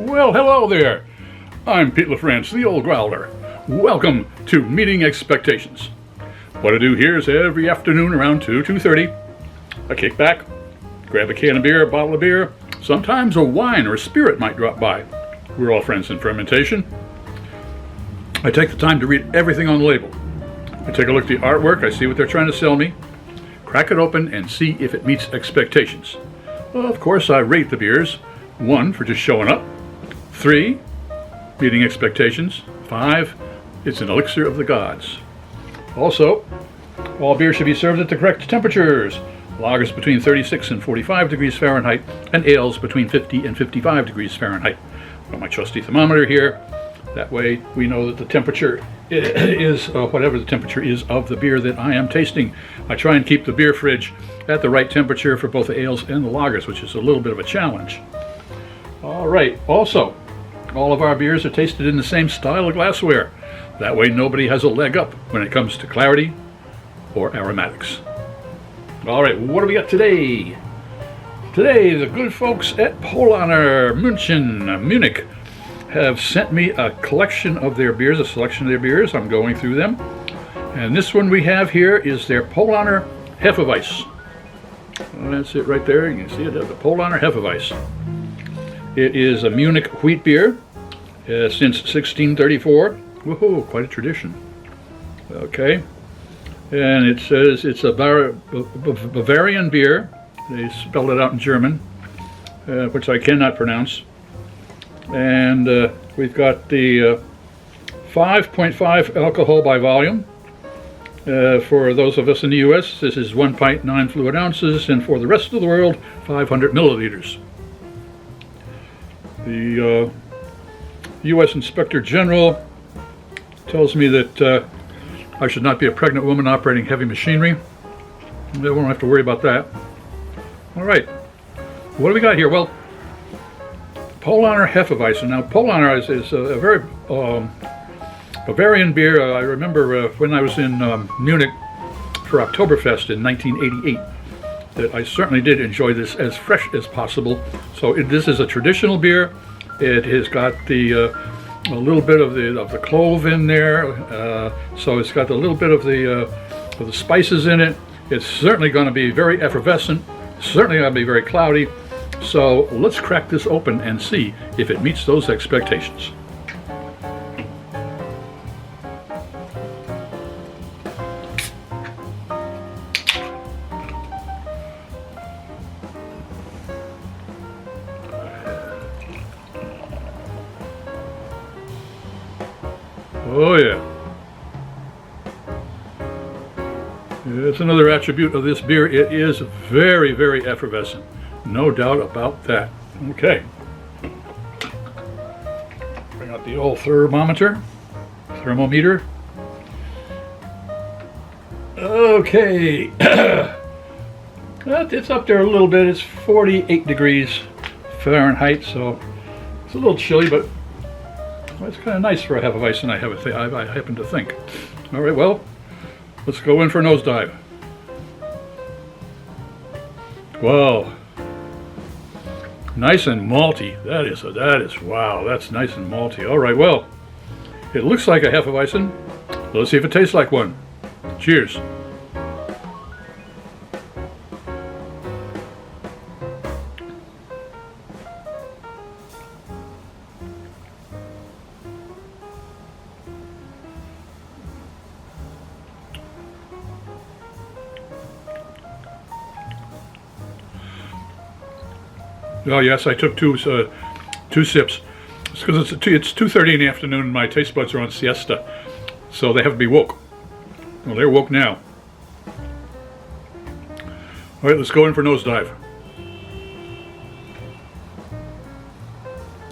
Well, hello there. I'm Pete LaFrance, the Old Growler. Welcome to Meeting Expectations. What I do here is every afternoon around 2:30, I kick back, grab a can of beer, a bottle of beer, sometimes a wine or a spirit might drop by. We're all friends in fermentation. I take the time to read everything on the label. I take a look at the artwork, I see what they're trying to sell me, crack it open and see if it meets expectations. Well, of course, I rate the beers. 1, for just showing up. 3, meeting expectations. 5, it's an elixir of the gods. Also, all beer should be served at the correct temperatures. Lagers between 36 and 45 degrees Fahrenheit, and ales between 50 and 55 degrees Fahrenheit. Got my trusty thermometer here. That way we know that the temperature is whatever the temperature is of the beer that I am tasting. I try and keep the beer fridge at the right temperature for both the ales and the lagers, which is a little bit of a challenge. All right, also, all of our beers are tasted in the same style of glassware. That way nobody has a leg up when it comes to clarity or aromatics. All right, what do we got today? Today, the good folks at Paulaner Munich have sent me a collection of their beers, a selection of their beers. I'm going through them. And this one we have here is their Paulaner Hefe-Weizen. That's it right there. You can see it, the Paulaner Hefe-Weizen. It is a Munich wheat beer since 1634. Woohoo, quite a tradition. Okay. And it says it's a Bavarian beer. They spelled it out in German, which I cannot pronounce. And we've got the 5.5 alcohol by volume. For those of us in the U.S., this is 1 pint, 9 fluid ounces, and for the rest of the world, 500 milliliters. The U.S. Inspector General tells me that I should not be a pregnant woman operating heavy machinery. We won't have to worry about that. All right, what do we got here? Well, Paulaner Hefe-Weizen. Now, Paulaner is a very Bavarian beer. I remember when I was in Munich for Oktoberfest in 1988 that I certainly did enjoy this as fresh as possible. So this is a traditional beer. It has got a little bit of the clove in there. So it's got a little bit of the spices in it. It's certainly going to be very effervescent. Certainly going to be very cloudy. So let's crack this open and see if it meets those expectations. Oh yeah. It's another attribute of this beer. It is very, very effervescent. No doubt about that. Okay. Bring out the old thermometer. Okay. It's up there a little bit. It's 48 degrees Fahrenheit, so it's a little chilly, but it's kind of nice for a Hefeweizen, I happen to think. All right, well, let's go in for a nosedive. Wow. Nice and malty. That is, wow, that's nice and malty. All right, well, it looks like a Hefeweizen. Let's see if it tastes like one. Cheers. Oh yes, I took two sips. It's because it's 2:30 in the afternoon and my taste buds are on siesta, so they have to be woke. Well, they're woke now. All right, let's go in for nosedive.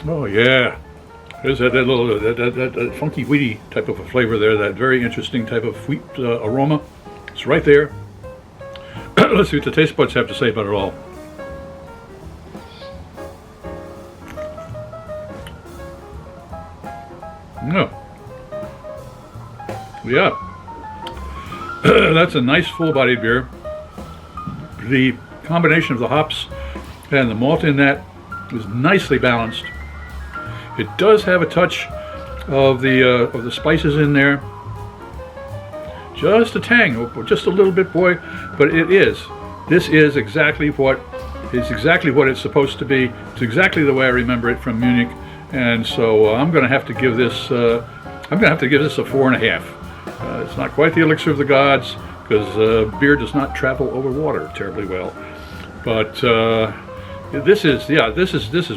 Oh yeah, there's that little that funky wheaty type of a flavor there. That very interesting type of wheat aroma. It's right there. Let's see what the taste buds have to say about it all. No. Yeah. That's a nice full-bodied beer. The combination of the hops and the malt in that is nicely balanced. It does have a touch of the spices in there. Just a tang, just a little bit, boy. But this is exactly what it's supposed to be. It's exactly the way I remember it from Munich, and so I'm going to have to give this. I'm going to have to give this a 4.5. It's not quite the elixir of the gods, because beer does not travel over water terribly well. But this is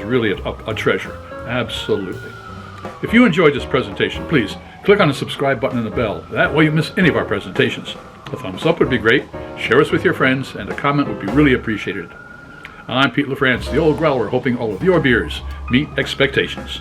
really a treasure. Absolutely. If you enjoyed this presentation, please click on the subscribe button and the bell. That way you miss any of our presentations. A thumbs up would be great. Share us with your friends, and a comment would be really appreciated. I'm Pete LaFrance, the Old Growler, hoping all of your beers meet expectations.